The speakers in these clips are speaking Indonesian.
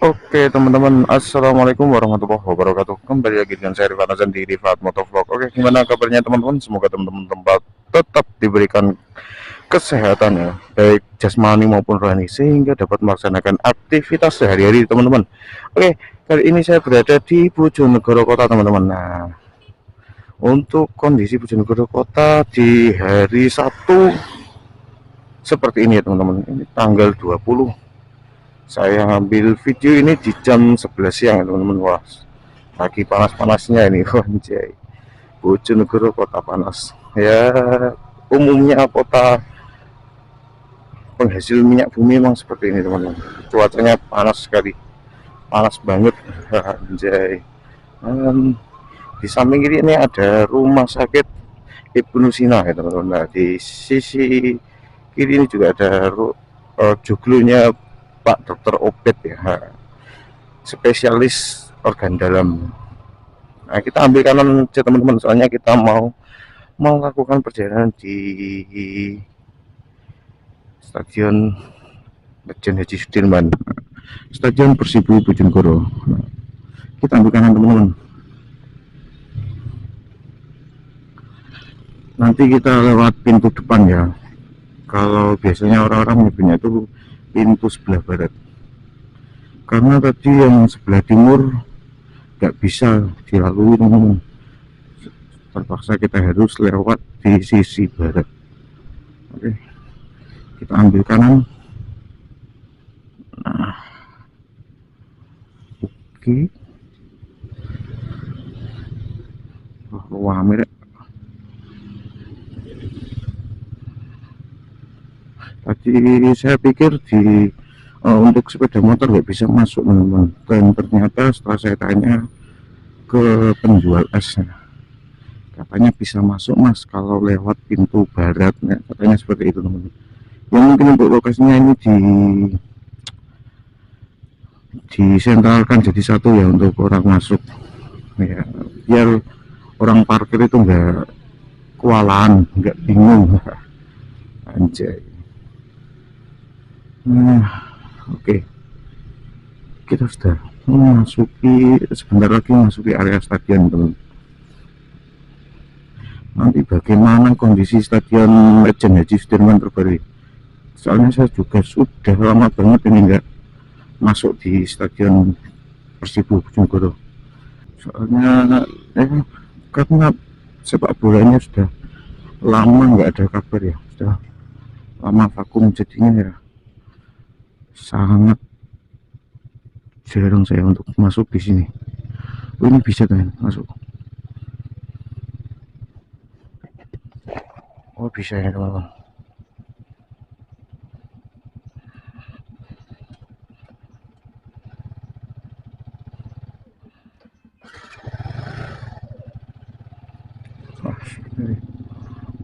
Oke teman-teman, assalamualaikum warahmatullahi wabarakatuh. Kembali lagi dengan saya Rifat Nazan di Rifat Motovlog. Oke, gimana kabarnya teman-teman? Semoga teman-teman tempat tetap diberikan kesehatan ya, baik jasmani maupun rohani, sehingga dapat melaksanakan aktivitas sehari-hari teman-teman. Oke, kali ini saya berada di Bojonegoro Kota teman-teman. Nah, untuk kondisi Bojonegoro Kota di hari Sabtu seperti ini ya teman-teman. Ini tanggal 20. Saya ngambil video ini di jam 11 siang ya teman-teman. Wah, lagi panas-panasnya ini. Anjay, Bojonegoro kota panas ya, umumnya kota penghasil minyak bumi memang seperti ini teman-teman. Cuacanya panas sekali, panas banget. Anjay. Di samping kiri ini ada rumah sakit Ibnu Sina ya teman-teman. Nah, di sisi kiri ini juga ada joglonya Pak Dokter Obed ya, spesialis organ dalam. Nah, kita ambil kanan aja teman-teman, soalnya kita mau melakukan perjalanan di Stadion Lejen Haji Sudirman, Stadion Persibo Bojonegoro. Nah, kita ambil kanan teman-teman. Nanti kita lewat pintu depan ya. Kalau biasanya orang-orang menyebutnya itu pintu sebelah barat. Karena tadi yang sebelah timur nggak bisa dilalui teman-teman. Terpaksa kita harus lewat di sisi barat. Oke, kita ambil kanan. Nah, oke. Wah, mirip. Tadi saya pikir untuk sepeda motor nggak bisa masuk teman-teman, dan ternyata setelah saya tanya ke penjual es, katanya bisa masuk mas kalau lewat pintu barat ya, katanya seperti itu teman-teman. Yang mungkin untuk lokasinya ini disentralkan jadi satu ya untuk orang masuk ya, biar orang parkir itu nggak kewalahan, nggak bingung. Anjay. Nah, oke, kita sudah memasuki, sebentar lagi memasuki area stadion teman. Nanti bagaimana kondisi Stadion Lejen Haji Sudirman terbaru, soalnya saya juga sudah lama banget ini nggak masuk di Stadion Persibo Bojonegoro, soalnya karena sepak bolanya sudah lama nggak ada kabar ya, sudah lama vakum, jadinya ya sangat jarang saya untuk masuk di sini. Oh, ini bisa kan masuk? Oh, bisa ya teman-teman. Oh,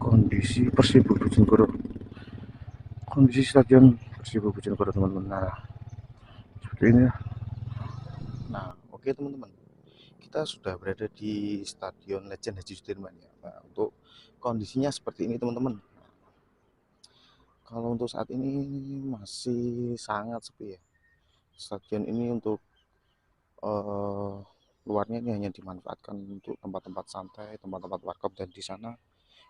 kondisi Persibo Bojonegoro, kondisi stadion Persibo Bojonegoro teman-teman. Nah, seperti ini ya. Nah, oke teman-teman, kita sudah berada di Stadion Lejen Haji Sudirman ya. Nah, untuk kondisinya seperti ini teman-teman. Kalau untuk saat ini masih sangat sepi ya. Stadion ini untuk eh, luarnya ini hanya dimanfaatkan untuk tempat-tempat santai, tempat-tempat warkop, dan di sana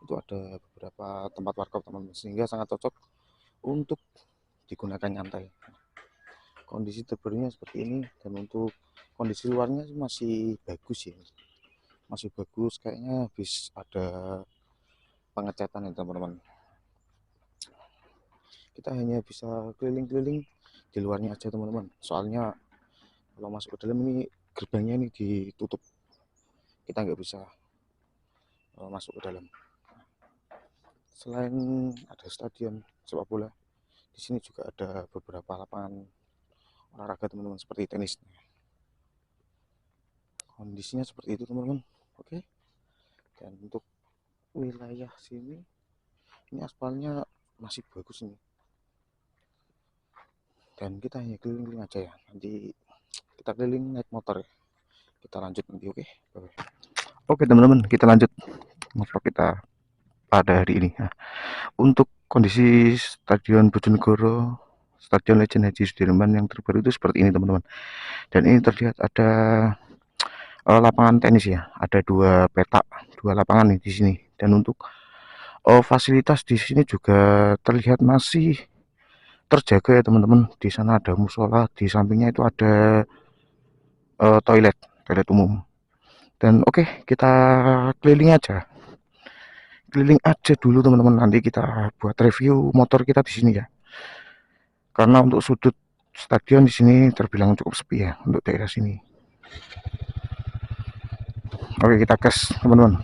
itu ada beberapa tempat warkop teman-teman, sehingga sangat cocok untuk digunakan nyantai. Kondisi terbarunya seperti ini, dan untuk kondisi luarnya masih bagus ya, masih bagus, kayaknya habis ada pengecatan ya teman-teman. Kita hanya bisa keliling-keliling di luarnya aja teman-teman, soalnya kalau masuk ke dalam ini gerbangnya ini ditutup, kita nggak bisa masuk ke dalam. Selain ada stadion sepak bola, di sini juga ada beberapa lapangan olahraga teman-teman, seperti tenis. Kondisinya seperti itu teman-teman. Oke, dan untuk wilayah sini ini aspalnya masih bagus ini, dan kita hanya keliling-keliling aja ya, nanti kita keliling naik motor ya, kita lanjut nanti. Oke, oke teman-teman, kita lanjut motor kita pada hari ini. Nah, untuk kondisi Stadion Bojonegoro Stadion Legend Haji Sudirman yang terbaru itu seperti ini teman-teman. Dan ini terlihat ada lapangan tenis ya, ada dua petak, dua lapangan nih di sini. Dan untuk fasilitas di sini juga terlihat masih terjaga ya teman-teman. Di sana ada musola, di sampingnya itu ada toilet umum. Dan oke, kita keliling aja dulu teman-teman. Nanti kita buat review motor kita di sini ya. Karena untuk sudut stadion di sini terbilang cukup sepi ya untuk daerah sini. Oke, kita gas teman-teman.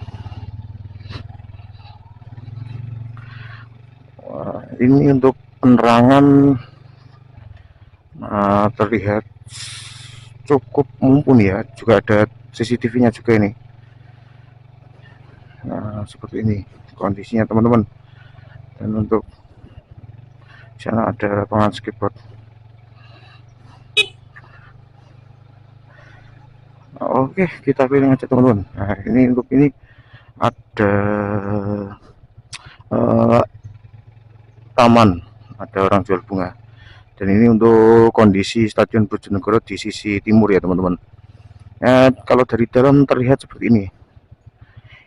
Ini untuk penerangan terlihat cukup mumpuni ya. Juga ada CCTV-nya juga ini. Nah, seperti ini kondisinya teman-teman. Dan untuk sana ada lapangan skateboard. Oke, kita pilih aja teman-teman. Nah, ini untuk ini ada taman, ada orang jual bunga. Dan ini untuk kondisi Stadion Bojonegoro di sisi timur ya teman-teman. Kalau dari dalam terlihat seperti ini.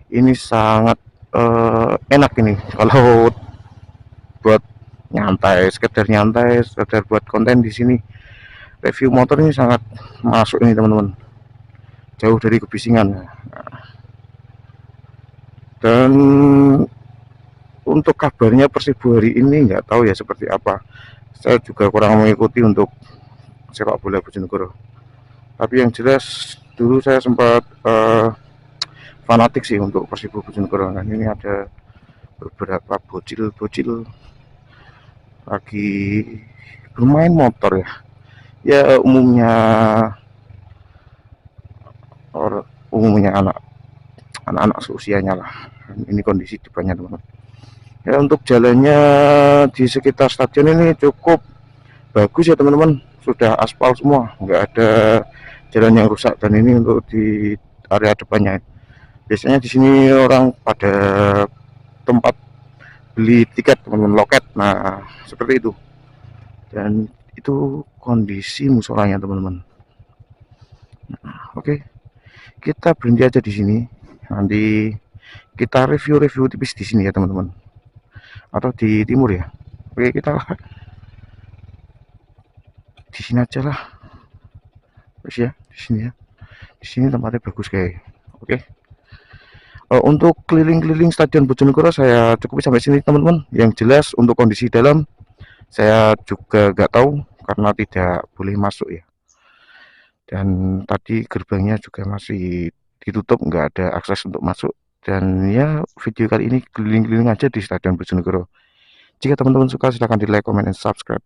Ini sangat enak ini kalau buat nyantai, sekedar buat konten di sini. Review motor ini sangat masuk ini teman-teman. Jauh dari kebisingan. Dan untuk kabarnya Persibo hari ini nggak tahu ya seperti apa. Saya juga kurang mengikuti untuk sepak bola Bojonegoro. Tapi yang jelas dulu saya sempat fanatik sih untuk Persibo Bojonegoro. Nah, ini ada beberapa bocil lagi bermain motor ya. Ya umumnya anak-anak seusianya lah. Ini kondisi depannya teman-teman. Ya untuk jalannya di sekitar stadion ini cukup bagus ya teman-teman, sudah aspal semua, nggak ada jalan yang rusak. Dan ini untuk di area depannya, biasanya di sini orang pada tempat beli tiket teman-teman, loket. Nah seperti itu. Dan itu kondisi musolanya teman-teman. Nah, oke, kita berhenti aja di sini. Nanti kita review tipis di sini ya teman-teman, atau di timur ya. Oke, kita di sini aja lah. Terus ya, di sini ya. Di sini tempatnya bagus kayak. Oke. Untuk keliling-keliling Stadion Bojonegoro saya cukup sampai sini teman-teman. Yang jelas untuk kondisi dalam saya juga nggak tahu karena tidak boleh masuk ya. Dan tadi gerbangnya juga masih ditutup, nggak ada akses untuk masuk. Dan ya video kali ini keliling-keliling aja di Stadion Bojonegoro. Jika teman-teman suka silahkan di like, comment, dan subscribe.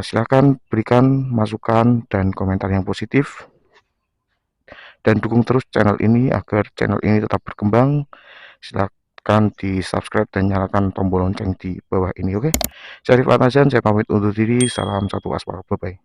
Silahkan berikan masukan dan komentar yang positif. Dan dukung terus channel ini agar channel ini tetap berkembang. Silahkan di subscribe dan nyalakan tombol lonceng di bawah ini. Oke, saya Rifat Nazan, saya pamit undur diri. Salam satu aspal, bye bye.